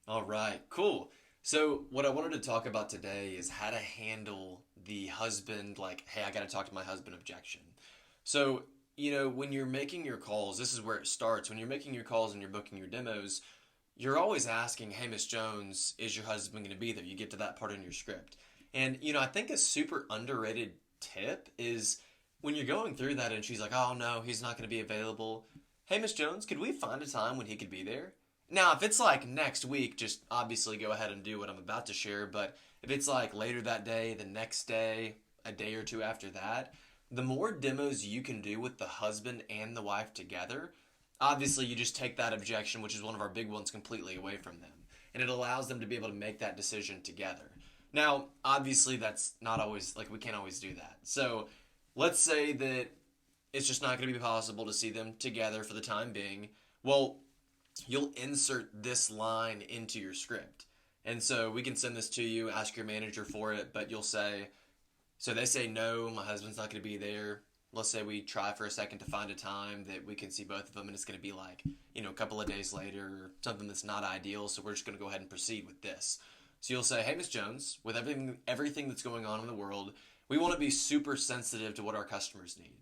All right, cool. So, what I wanted to talk about today is how to handle the husband, like, hey, I got to talk to my husband objection. So, when you're making your calls, this is where it starts. When you're making your calls and you're booking your demos, you're always asking, hey, Miss Jones, is your husband going to be there? You get to that part in your script. And, I think a super underrated tip is when you're going through that and she's like, oh, no, he's not going to be available. Hey, Miss Jones, could we find a time when he could be there? Now, if it's like next week, just obviously go ahead and do what I'm about to share. But if it's like later that day, the next day, a day or two after that, the more demos you can do with the husband and the wife together, obviously you just take that objection, which is one of our big ones, completely away from them. And it allows them to be able to make that decision together. Now, obviously, that's not always, like, we can't always do that. So let's say that it's just not going to be possible to see them together for the time being. Well, you'll insert this line into your script. And so we can send this to you, ask your manager for it, but you'll say, so they say, no, my husband's not going to be there. Let's say we try for a second to find a time that we can see both of them, and it's going to be like, a couple of days later or something that's not ideal. So we're just going to go ahead and proceed with this. So you'll say, hey, Miss Jones, with everything that's going on in the world, we want to be super sensitive to what our customers need.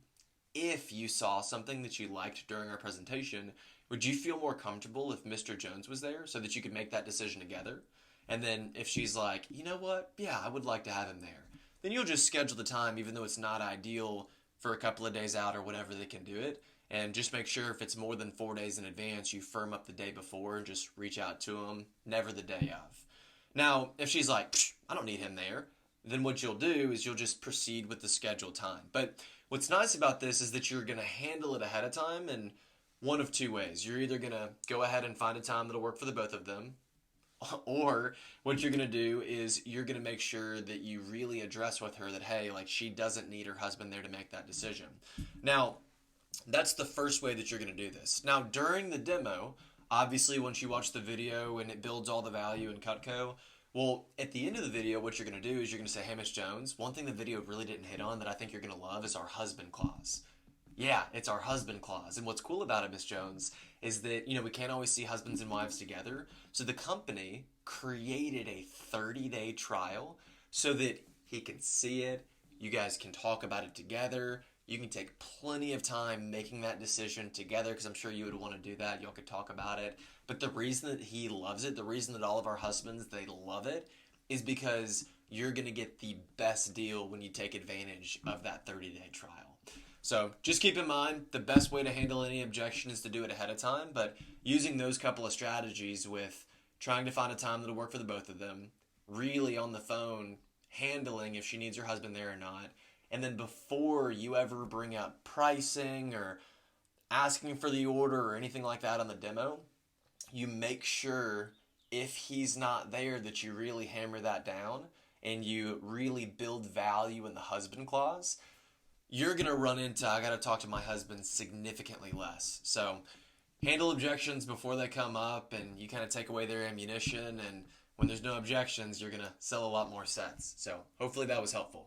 If you saw something that you liked during our presentation, would you feel more comfortable if Mr. Jones was there so that you could make that decision together? And then if she's like, you know what? Yeah, I would like to have him there. Then you'll just schedule the time, even though it's not ideal for a couple of days out or whatever they can do it. And just make sure if it's more than 4 days in advance, you firm up the day before and just reach out to them, never the day of. Now, if she's like, I don't need him there, then what you'll do is you'll just proceed with the scheduled time. But what's nice about this is that you're going to handle it ahead of time in one of two ways. You're either going to go ahead and find a time that'll work for the both of them, or what you're going to do is you're going to make sure that you really address with her that, hey, like, she doesn't need her husband there to make that decision. Now, that's the first way that you're going to do this. Now, during the demo, obviously, once you watch the video and it builds all the value in Cutco, well, at the end of the video, what you're going to do is you're going to say, hey, Miss Jones, one thing the video really didn't hit on that I think you're going to love is our husband clause. Yeah, it's our husband clause. And what's cool about it, Miss Jones, is that, we can't always see husbands and wives together. So the company created a 30-day trial so that he can see it. You guys can talk about it together. You can take plenty of time making that decision together because I'm sure you would want to do that. Y'all could talk about it. But the reason that he loves it, the reason that all of our husbands, they love it, is because you're going to get the best deal when you take advantage of that 30-day trial. So just keep in mind, the best way to handle any objection is to do it ahead of time, but using those couple of strategies with trying to find a time that'll work for the both of them, really on the phone, handling if she needs her husband there or not, and then before you ever bring up pricing or asking for the order or anything like that on the demo, you make sure if he's not there that you really hammer that down and you really build value in the husband clause. You're going to run into, I got to talk to my husband significantly less. So handle objections before they come up and you kind of take away their ammunition. And when there's no objections, you're going to sell a lot more sets. So hopefully that was helpful.